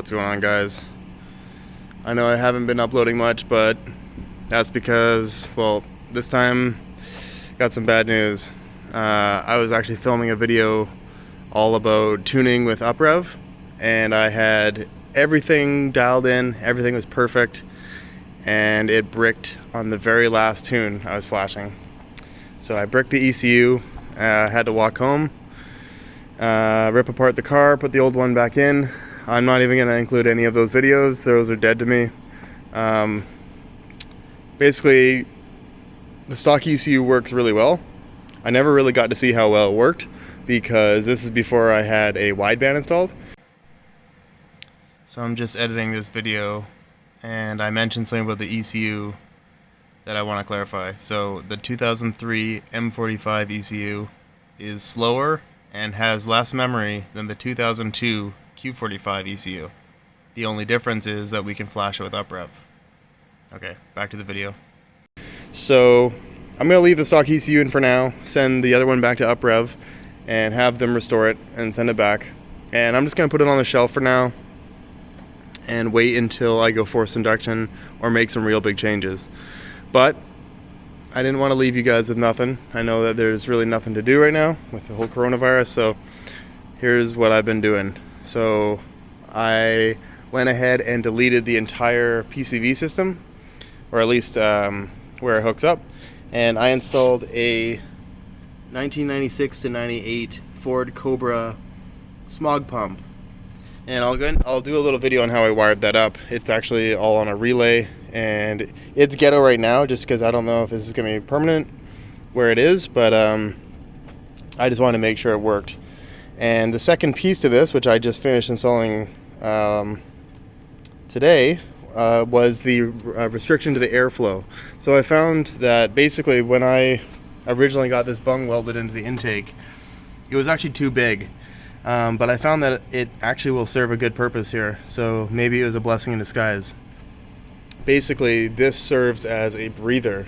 what's going on, guys. I know I haven't been uploading much, but that's because, well, this time got some bad news. I was actually filming a video all about tuning with Uprev, and I had everything dialed in, everything was perfect, and it bricked on the very last tune I was flashing. So I bricked the ECU, had to walk home, rip apart the car, put the old one back in. I'm not even going to include any of those videos. Those are dead to me. Basically, the stock ECU works really well. I never really got to see how well it worked because this is before I had a wideband installed. So I'm just editing this video and I mentioned something about the ECU that I want to clarify. So the 2003 M45 ECU is slower and has less memory than the 2002 Q45 ECU. The only difference is that we can flash it with Uprev. Okay, back to the video. So I'm going to leave the stock ECU in for now, send the other one back to Uprev, and have them restore it and send it back. And I'm just going to put it on the shelf for now and wait until I go forced induction or make some real big changes. But I didn't want to leave you guys with nothing. I know that there's really nothing to do right now with the whole coronavirus, so here's what I've been doing. So I went ahead and deleted the entire PCV system, or at least where it hooks up, and I installed a 1996 to 98 Ford Cobra smog pump. And I'll do a little video on how I wired that up. It's actually all on a relay, and it's ghetto right now just because I don't know if this is going to be permanent where it is, but I just wanted to make sure it worked. And the second piece to this, which I just finished installing today, was the restriction to the airflow. So I found that basically when I originally got this bung welded into the intake, it was actually too big. But I found that it actually will serve a good purpose here, so maybe it was a blessing in disguise. Basically, this serves as a breather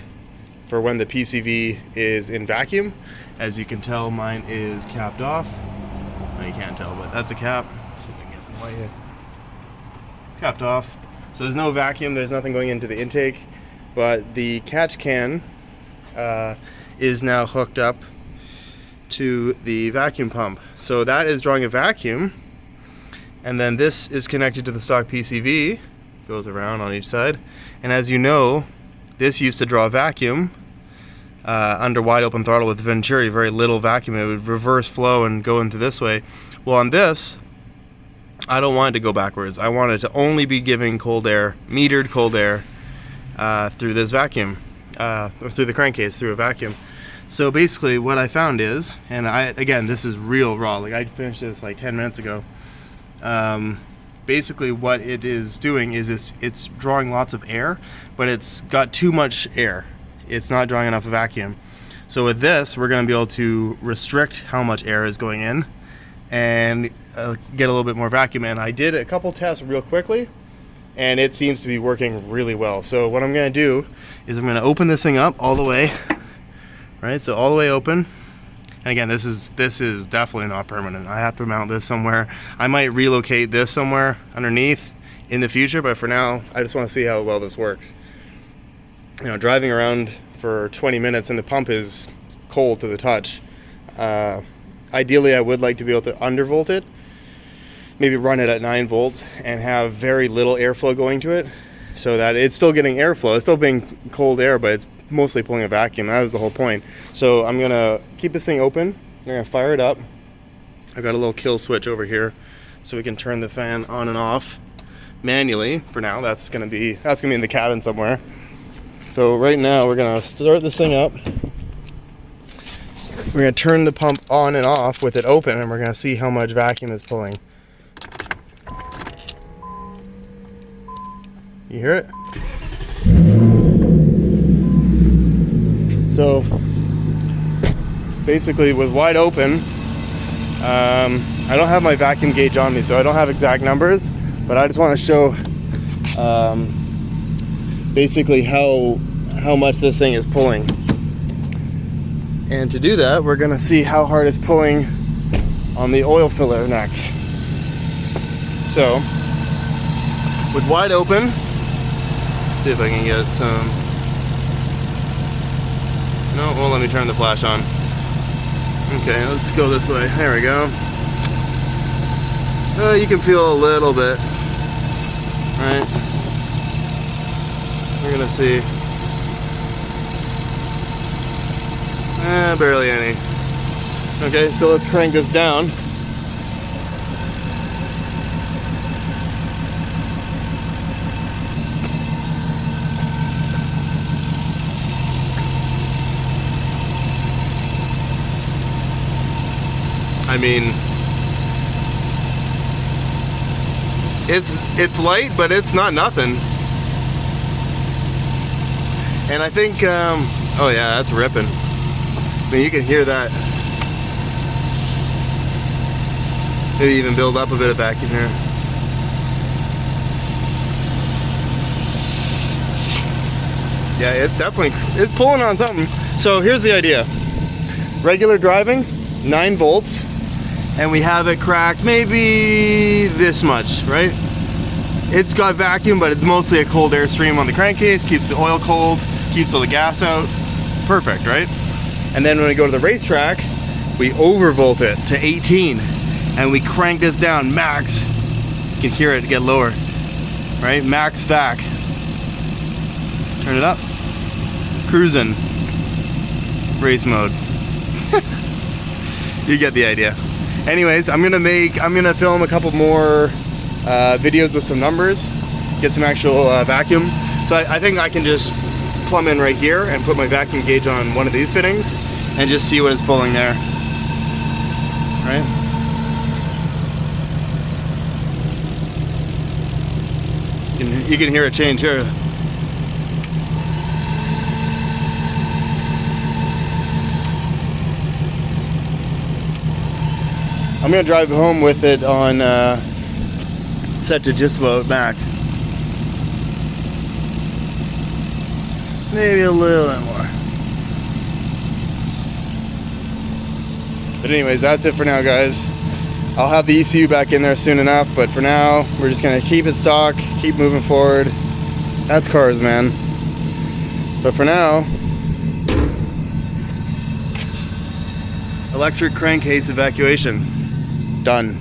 for when the PCV is in vacuum. As you can tell, mine is capped off. Well, you can't tell, but that's a cap. See if I can get some light here. Capped off. So there's no vacuum, there's nothing going into the intake, but the catch can is now hooked up to the vacuum pump. So that is drawing a vacuum, and then this is connected to the stock PCV, goes around on each side, and as you know, this used to draw a vacuum under wide open throttle with Venturi, very little vacuum. It would reverse flow and go into this way. Well, on this, I don't want it to go backwards. I want it to only be giving cold air, metered cold air, through this vacuum, or through the crankcase, through a vacuum. So basically what I found is, and again, this is real raw, like I finished this like 10 minutes ago. Basically what it is doing is it's drawing lots of air, but it's got too much air. It's not drawing enough vacuum. So with this, we're going to be able to restrict how much air is going in and get a little bit more vacuum. And I did a couple tests real quickly, and it seems to be working really well. So what I'm going to do is I'm going to open this thing up all the way. Right, so all the way open. And again, this is definitely not permanent. I have to mount this somewhere. I might relocate this somewhere underneath in the future, but for now, I just want to see how well this works. You know, driving around for 20 minutes and the pump is cold to the touch. Ideally, I would like to be able to undervolt it, maybe run it at 9 volts and have very little airflow going to it, so that it's still getting airflow. It's still being cold air, but it's mostly pulling a vacuum. That was the whole point. So I'm gonna keep this thing open. I'm gonna fire it up. I've got a little kill switch over here, so we can turn the fan on and off manually. For now, that's gonna be in the cabin somewhere. So right now, we're gonna start this thing up. We're gonna turn the pump on and off with it open, and we're gonna see how much vacuum is pulling. You hear it? So basically with wide open, I don't have my vacuum gauge on me, so I don't have exact numbers, but I just want to show basically how much this thing is pulling. And to do that, we're going to see how hard it's pulling on the oil filler neck. So with wide open. Let's see if I can get some. No, it won't let me turn the flash on. Okay, let's go this way. There we go. You can feel a little bit, right? We're gonna see. Barely any. Okay, so let's crank this down. I mean, it's light, but it's not nothing. And I think, oh yeah, that's ripping. I mean, you can hear that. Maybe even build up a bit of vacuum here. Yeah, it's definitely, it's pulling on something. So here's the idea. Regular driving, 9 volts, and we have it cracked maybe this much, right? It's got vacuum, but it's mostly a cold air stream on the crankcase, keeps the oil cold, keeps all the gas out. Perfect, right? And then when we go to the racetrack, we overvolt it to 18 and we crank this down max. You can hear it get lower, right? Max vac. Turn it up. Cruising. Race mode. You get the idea. Anyways, I'm gonna film a couple more videos with some numbers, get some actual vacuum. So I think I can just plumb in right here and put my vacuum gauge on one of these fittings and just see what it's pulling there, right? You can hear it change here. I'm gonna drive home with it on set to just about max. Maybe a little bit more. But anyways, that's it for now, guys. I'll have the ECU back in there soon enough, but for now, we're just gonna keep it stock, keep moving forward. That's cars, man. But for now, electric crankcase evacuation. Done.